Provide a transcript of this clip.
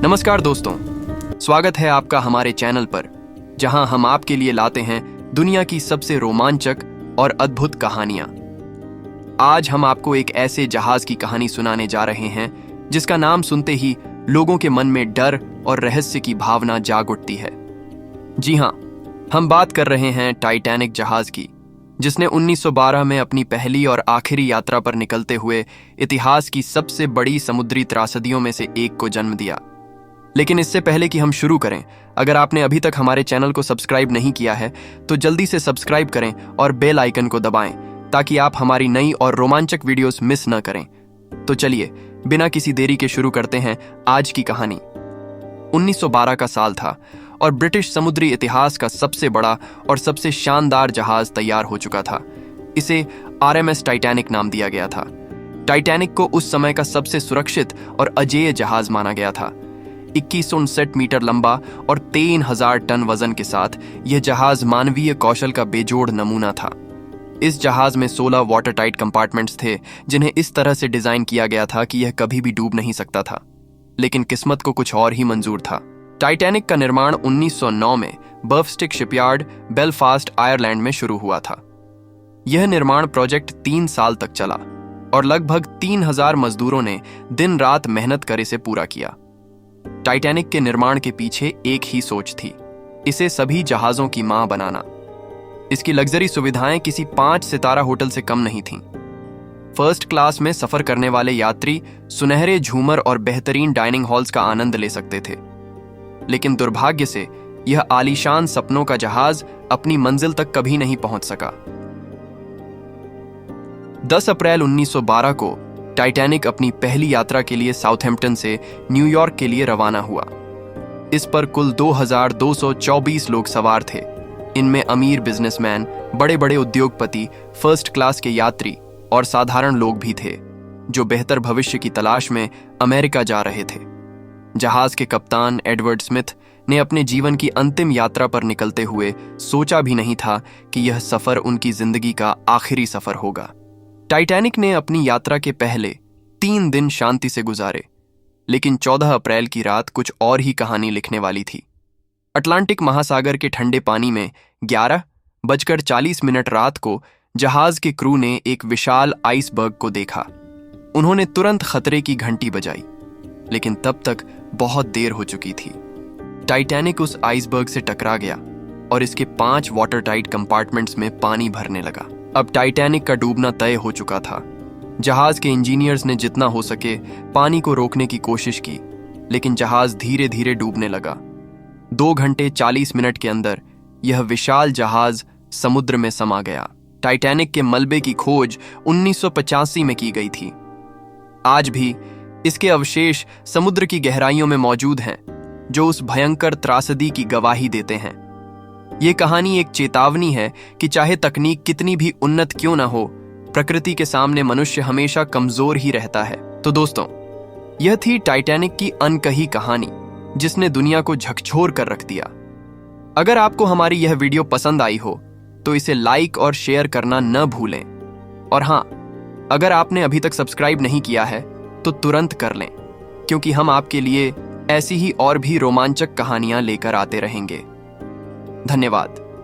नमस्कार दोस्तों, स्वागत है आपका हमारे चैनल पर, जहां हम आपके लिए लाते हैं दुनिया की सबसे रोमांचक और अद्भुत कहानियां। आज हम आपको एक ऐसे जहाज की कहानी सुनाने जा रहे हैं जिसका नाम सुनते ही लोगों के मन में डर और रहस्य की भावना जाग उठती है। जी हां, हम बात कर रहे हैं टाइटैनिक जहाज की, जिसने 1912 में अपनी पहली और आखिरी यात्रा पर निकलते हुए इतिहास की सबसे बड़ी समुद्री त्रासदियों में से एक को जन्म दिया। लेकिन इससे पहले कि हम शुरू करें, अगर आपने अभी तक हमारे चैनल को सब्सक्राइब नहीं किया है तो जल्दी से सब्सक्राइब करें और बेल आइकन को दबाएं ताकि आप हमारी नई और रोमांचक वीडियोस मिस न करें। तो चलिए बिना किसी देरी के शुरू करते हैं आज की कहानी। 1912 का साल था और ब्रिटिश समुद्री इतिहास का सबसे बड़ा और सबसे शानदार जहाज तैयार हो चुका था। इसे RMS टाइटैनिक नाम दिया गया था। टाइटैनिक को उस समय का सबसे सुरक्षित और अजेय जहाज माना गया था। 2159 मीटर लंबा और 3000 टन वजन के साथ यह जहाज मानवीय कौशल का बेजोड़ नमूना था। इस जहाज में 16 वाटर टाइट कंपार्टमेंट्स थे, जिन्हें इस तरह से डिजाइन किया गया था कि यह कभी भी डूब नहीं सकता था। लेकिन किस्मत को कुछ और ही मंजूर था। टाइटैनिक का निर्माण 1909 में बर्फस्टिक शिपयार्ड, बेलफास्ट, आयरलैंड में शुरू हुआ था। यह निर्माण प्रोजेक्ट 3 साल तक चला और लगभग 3000 मजदूरों ने दिन रात मेहनत कर इसे पूरा किया। टाइटैनिक के निर्माण के पीछे एक ही सोच थी, इसे सभी जहाजों की मां बनाना। इसकी लग्जरी सुविधाएं किसी 5 सितारा होटल से कम नहीं थीं। फर्स्ट क्लास में सफर करने वाले यात्री सुनहरे झूमर और बेहतरीन डाइनिंग हॉल्स का आनंद ले सकते थे। लेकिन दुर्भाग्य से यह आलीशान सपनों का जहाज अपनी मंजिल तक कभी नहीं पहुंच सका। 10 अप्रैल 1912 को टाइटैनिक अपनी पहली यात्रा के लिए साउथहैम्पटन से न्यूयॉर्क के लिए रवाना हुआ। इस पर कुल 2224 लोग सवार थे। इनमें अमीर बिजनेसमैन, बड़े बड़े उद्योगपति, फर्स्ट क्लास के यात्री और साधारण लोग भी थे, जो बेहतर भविष्य की तलाश में अमेरिका जा रहे थे। जहाज के कप्तान एडवर्ड स्मिथ ने अपने जीवन की अंतिम यात्रा पर निकलते हुए सोचा भी नहीं था कि यह सफर उनकी जिंदगी का आखिरी सफर होगा। टाइटैनिक ने अपनी यात्रा के पहले 3 दिन शांति से गुजारे, लेकिन 14 अप्रैल की रात कुछ और ही कहानी लिखने वाली थी। अटलांटिक महासागर के ठंडे पानी में 11:40 रात को जहाज के क्रू ने एक विशाल आइसबर्ग को देखा। उन्होंने तुरंत खतरे की घंटी बजाई, लेकिन तब तक बहुत देर हो चुकी थी। टाइटैनिक उस आइसबर्ग से टकरा गया और इसके 5 वाटर टाइट कंपार्टमेंट्स में पानी भरने लगा। अब टाइटैनिक का डूबना तय हो चुका था। जहाज के इंजीनियर्स ने जितना हो सके पानी को रोकने की कोशिश की, लेकिन जहाज धीरे धीरे डूबने लगा। 2 घंटे 40 मिनट के अंदर यह विशाल जहाज समुद्र में समा गया। टाइटैनिक के मलबे की खोज 1985 में की गई थी। आज भी इसके अवशेष समुद्र की गहराइयों में मौजूद हैं, जो उस भयंकर त्रासदी की गवाही देते हैं। ये कहानी एक चेतावनी है कि चाहे तकनीक कितनी भी उन्नत क्यों ना हो, प्रकृति के सामने मनुष्य हमेशा कमजोर ही रहता है। तो दोस्तों, यह थी टाइटैनिक की अनकही कहानी, जिसने दुनिया को झकझोर कर रख दिया। अगर आपको हमारी यह वीडियो पसंद आई हो तो इसे लाइक और शेयर करना न भूलें। और हां, अगर आपने अभी तक सब्सक्राइब नहीं किया है तो तुरंत कर लें, क्योंकि हम आपके लिए ऐसी ही और भी रोमांचक कहानियां लेकर आते रहेंगे। धन्यवाद।